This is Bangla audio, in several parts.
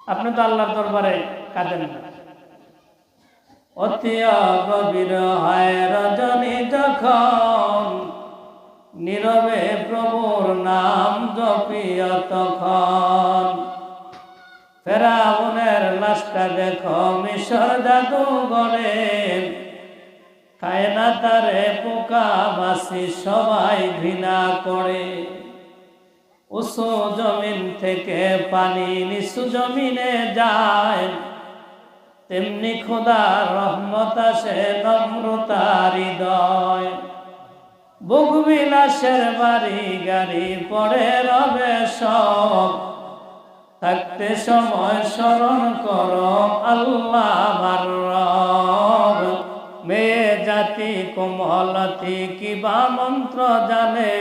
আপনি তো আল্লাহর দরবারে কাঁদেন না। অতি গভীর হয় রজনী যখন, নীরবে প্রভুর নাম জপিয়া তখন। ফেরাউনের লাশটা দেখো মিশর জাদুঘরে, খায় না তারে পোকা মাছি সবাই ঘৃণা করে। উঁচু জমিন থেকে পানি নিচু জমিনে যায়, তেমনি খোদার রহমত আসে নম্রতার হৃদয়। ভোগবিলাসের বাড়ি গাড়ি পড়ে রবে সব, থাকতে সময় স্মরণ করো আল্লাহ আমার রব। মেয়ে জাতি কোমলতি কিবা মন্ত্র জানে,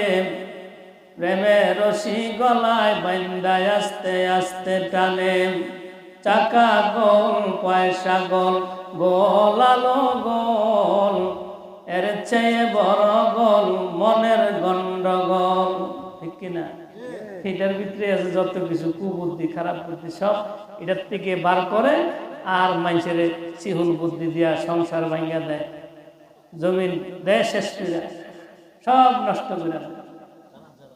প্রেমের রশি গলায় বান্দায় আস্তে আস্তে টানে। চাকা গোল পয়সা গোল, গোল আলো গোল, এর চেয়ে বড় গোল মনের গন্ডগোল। ঠিক কিনা? এটার ভিতরে আছে যত কিছু কুবুদ্ধি খারাপ বুদ্ধি সব এটার থেকে বার করে, আর মানুষের চিহুল বুদ্ধি দিয়া সংসার ভাঙ্গা দেয়, জমিন দেয় শেষ করে, সব নষ্ট করে দেয়।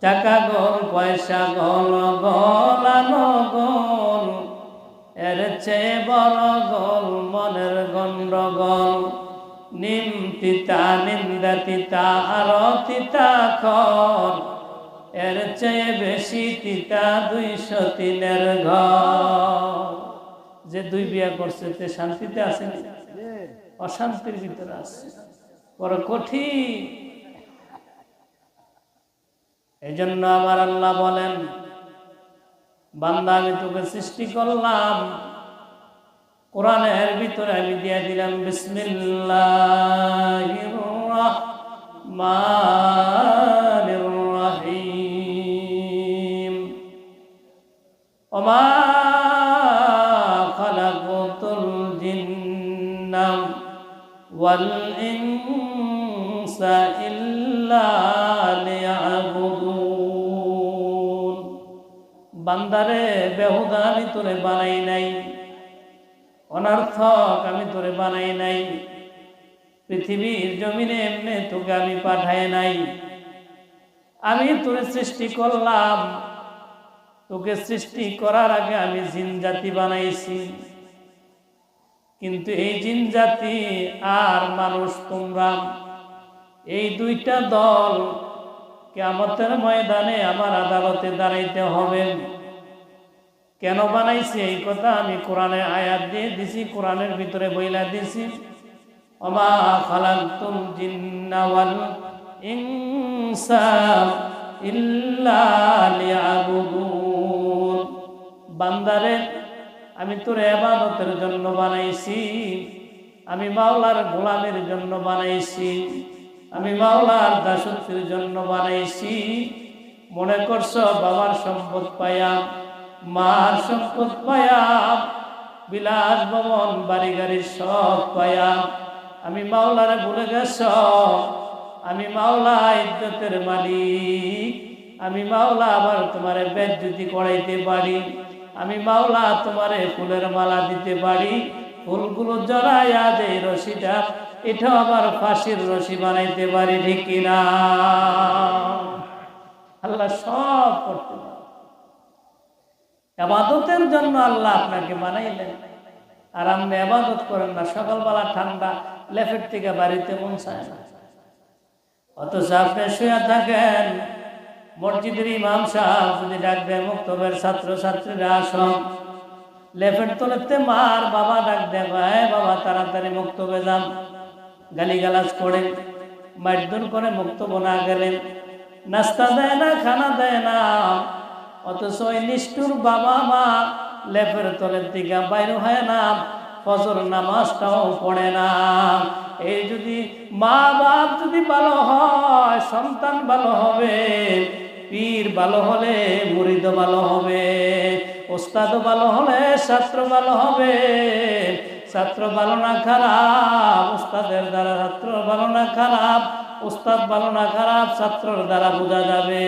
টাকা গোল পয়সা গোল, গোল আনো গোল, এর চেয়ে বড় গোল মনের গন্ডগোল। নিম তিতা নিন্দা তিতা আরো তিতা খর, এর চেয়ে বেশি তিতা 203 ঘর। যে 2 বিয়া করছে তে শান্তিতে আছে, অশান্তির ভিতরে আছে, বড় কঠিন। এই জন্য আমার আল্লাহ বলেন, বান্দা আমি তোকে সৃষ্টি করলাম, কোরআনের ভিতরে আমি দিয়ে দিলাম বিসমিল্লাহির রহমানির রহিম। ওমা খালাকুতুল জিন্না ওয়াল ইনসা ইল্লা লিয়াবুদুন। বান্দারে বেহুদা আমি তোরে বানাই নাই, অনর্থক আমি তোরে বানাই নাই, পৃথিবীর জমিনে এমনি তোকে আমি পাঠাই নাই। আমি তোরে সৃষ্টি করলাম, তোকে সৃষ্টি করার আগে আমি জিন জাতি বানাইছি। কিন্তু এই জিন জাতি আর মানুষ তোমরা, এই 2টা দল কিয়ামতের ময়দানে আমার আদালতে দাঁড়াইতে হবে। কেন বানাইছি এই কথা আমি কোরআনে আয়াত দিয়ে দিছি, কোরআনের ভিতরে বইলা দিছি, ওমা খালাকতুল জিন্না ওয়াল ইনসা ইল্লা লিয়াবুদুন। বান্দারে আমি তোর ইবাদতের জন্য বানাইছি, আমি মাওলার গোলামের জন্য বানাইছি, আমি মাওলার দাসত্বের জন্য বানাইছি। মনে করছো বাবার সম্পদ পাইয়া, মার সম্পদ পাইয়া, বিলাস ভবন বাড়ি গাড়ি সব পাইয়া আমি মাওলারে ভুলে গেছ। আমি মাওলা ইজ্জতের মালিক, আমি মাওলা আবার তোমারে বেজ্জতি করাইতে পারি, আমি মাওলা তোমারে ফুলের মালা দিতে পারি, ফুলগুলো জড়াইয়া যে রশিটা এটা আবার ফাঁসির রশি বানাইতে পারি। ঠিক কিনা? আল্লাহ সব করতে পারে। ইবাদতের জন্য আল্লাহ আপনাকে বানাইলেন, আর আপনি ইবাদত করেন না। সকালবেলা ঠান্ডা, লেফের থেকে বাড়িতে মন চায় না, অথচ আপনি শুয়ে থাকেন। মসজিদের ইমাম সাহেব যদি ডাকবে মুক্তবের ছাত্র ছাত্রীরা আসন, লেফের তোলেতে মার বাবা ডাক দেবে, বাবা তাড়াতাড়ি মুক্তবে যান, গালিগালাজ করে মারধর করে মুক্তব না গেলেন, নাস্তা দেয় না, খানা দেয় না। অথচ ওই নিষ্ঠুর বাবা মা লেফের তলের দিকে বাইর হয় না, ফজর নামাজটাও পড়ে না। এই যদি মা বাপ যদি ভালো হয়, সন্তান ভালো হবে, পীর ভালো হলে মুরিদ ভালো হবে, ওস্তাদ ভালো হলে ছাত্র ভালো হবে। ছাত্র ভালো না খারাপ, ওস্তাদের দ্বারা ছাত্র ভালো না খারাপ, ওস্তাদ ভালো না খারাপ ছাত্রর দ্বারা বোঝা যাবে।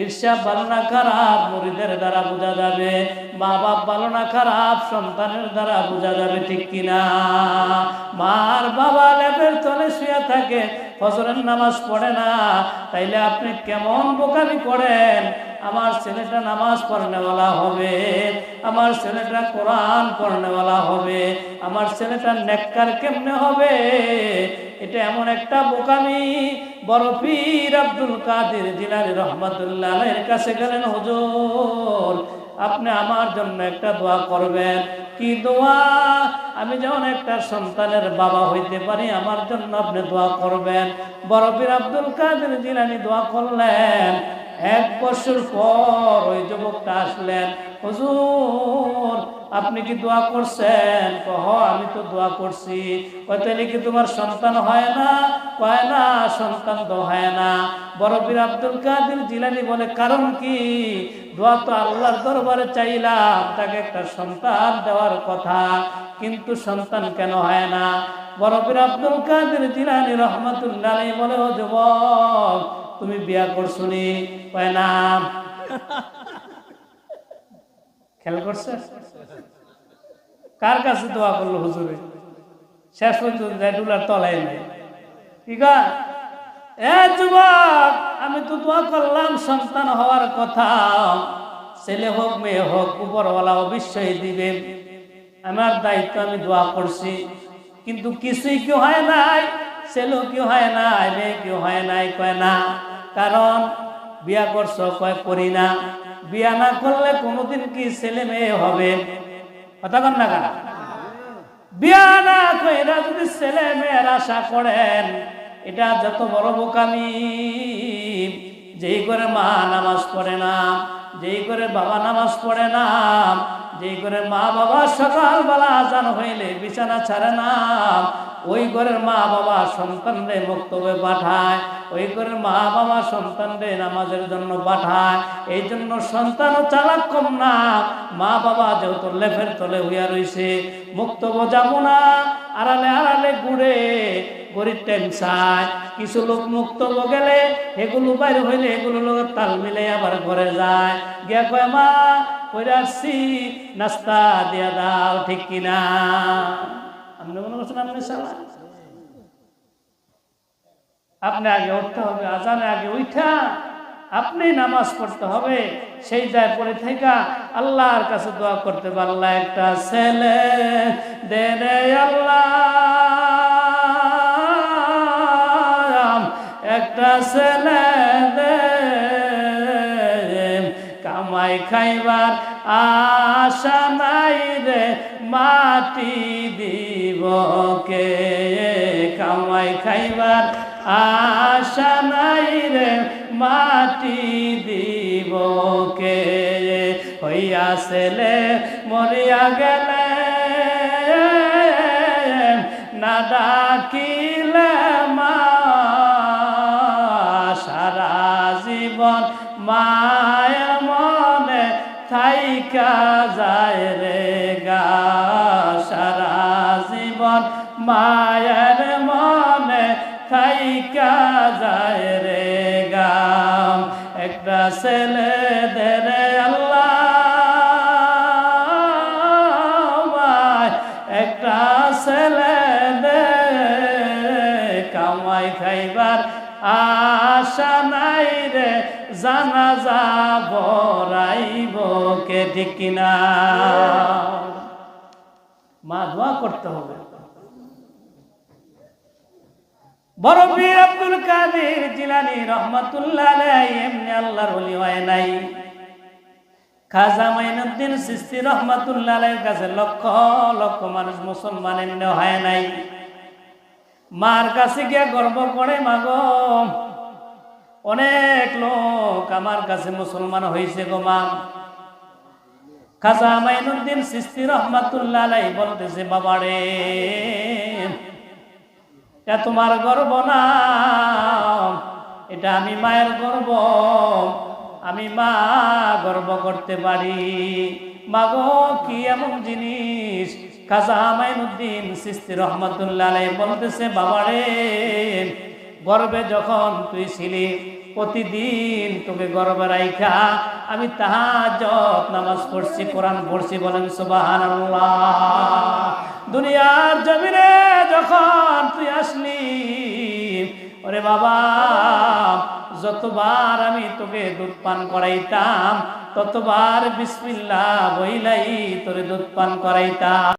ঈর্ষা ভালো না খারাপ মুরিদের দ্বারা বোঝা যাবে, মা বাপ ভালো না খারাপ সন্তানের দ্বারা বোঝা যাবে, ঠিক কিনা? মার বাবা লেপের তলে শুয়ে থাকে, ফজরের নামাজ পড়ে না, তাইলে আপনি কেমন বোকামি করেন? আমার ছেলেটা নামাজ পড়নেওয়ালা হবে, আমার ছেলেটা কোরআন পড়নেওয়ালা হবে, আমার ছেলেটা নেককার কেমনে হবে? এটা এমন একটা বোকামি। বড় পীর আব্দুল কাদের জিলানী রহমাতুল্লাহ আলাইহির কাছে গেলেন, হুজুর আপনি আমার জন্য একটা দোয়া করবেন। কি দোয়া? আমি যেমন একটা সন্তানের বাবা হইতে পারি, আমার জন্য আপনি দোয়া করবেন। বড় পীর আব্দুল কাদের জিলানী দোয়া করলেন। 1 বছর পর ওই যুবকটা আসলেন, হুজুর আপনি কি দোয়া করছেন? আমি তো দোয়া করছি। তাহলে কি তোমার সন্তান হয় না? কয় না, সন্তান তো হয় না। বড় পীর আব্দুল কাদের জিলানী বলে, কারণ কি? দোয়া তো আল্লাহর দরবারে চাইলাম, তাকে একটা সন্তান দেওয়ার কথা, কিন্তু সন্তান কেন হয় না? বড় পীর আব্দুল কাদের জিলানী রহমাতুল্লাহ আলাইহি বলে, ও যুবক তুমি বিয়া করছনি? কয় না। খেয়াল করছে? কার কাছে দোয়া করলো হুজুরে? শেষ পর্যন্ত ডুলার তলায় নেই। ঠিক আছে, এ যুবক আমি তো দোয়া করলাম সন্তান হওয়ার কথা, ছেলে হোক মেয়ে হোক উপরওয়ালা অবশ্যই দিবে, আমার দায়িত্ব, আমি দোয়া করছি, কিন্তু কিছুই কি হয় নাই, ছেলেও কি হয় নাই, মেয়ে কি হয় নাই। কয় না। কারণ বিয়া করছো? কয় করি না। বিয়া না করলে কোনোদিন কি ছেলে মেয়ে হবে? কথা কন না? বিয়া না কইরা যদি ছেলে মেয়ের আশা করেন, এটা যত বড় বোকামি। যেই করে মা নামাজ পড়ে না, যেই করে বাবা নামাজ পড়ে না, যেই করে মা বাবা সকালবেলা আজান হইলে বিছানা ছাড়ে না, ওই ঘরের মা বাবা সন্তানদের মক্তবে পাঠায়, ওই ঘরের মা বাবা সন্তানদের নামাজের জন্য পাঠায়। এই জন্য সন্তানও চালাক কম না। মা বাবা যেহেতু লেফের তলে হইয়া রইছে, মক্তব যাবো না, আড়ালে আড়ালে ঘুরে গরিব টাইম চায়। কিছু লোক মুক্তব গেলে এগুলো বাইরে হইলে এগুলো লোকের তাল মিলে আবার ঘরে যায়, গিয়া কয় মা কইরা আসছি, নাস্তা দিয়া দাও, ঠিক কিনা? আপনি মনে করছেন আপনি চালা? আপনি আগে উঠতে হবে, আজানে আগে উঠা আপনি নামাজ পড়তে হবে, সেই যায় পড়ে থেকে আল্লাহর কাছে দোয়া করতে পারলা, একটা ছেলে দে রে আল্লাহ, একটা ছেলে দে, কামাই খাইবার আশা নাই রে, মাটি দিব কে? কামাই খাইবার আশা নাই রে, মাটি দিব কে? হইয়া ছেলে মরিয়া গেলে না ডাকিলে মা, সারা জীবন মায়ের মনে থাইকা যায় রে গা, সারা জীবন মায়ের মনে থাইকা যায় রে গা। একটা ছেলে দে রে আল্লাহ, একটা ছেলে দে, কামাই খাইবার আশা নাই রে, জানাজা বরাইব কে? ঠিক কিনা? মা দোয়া করতে হবে। বড় পীর আব্দুল কাদের জিলানী রহমাতুল্লাহ আলাইহি এমনি আল্লাহর ওলি হয় নাই। খাজা মাইনুদ্দিন চিশতি রহমাতুল্লাহ আলাইহির কাছে লক্ষ লক্ষ মানুষ মুসলমান এমনি হয় নাই। মার কাছে গিয়ে গর্ব করে, মাগো অনেক লোক আমার কাছে মুসলমান হয়েছে গো মা। খাজা মাইনুদ্দিন চিশতি রহমাতুল্লাহ আলাইহি বলতেছে, বাবারে এটা তোমার গর্ব না, এটা আমি মায়ের গর্ব, আমি মা গর্ব করতে পারি। মাগো কি এমন জিনিস? খাজা মাইনুদ্দিন চিশতি রহমাতুল্লাহ আলাইহি বলতেছে, বাবারে গর্বে যখন তুই ছিলি প্রতিদিন তোকে গর্বে রাইখা আমি তাহাজ্জুদ নামাজ পড়ছি, কোরআন পড়ছি, বলেন সুবহানাল্লাহ। দুনিয়ার জমিনে যখন তুই আসলি, ওরে বাবা, যতবার আমি তোকে দুধ পান করাইতাম ততবার বিসমিল্লাহ বইলাই তোরে দুধ পান করাইতাম।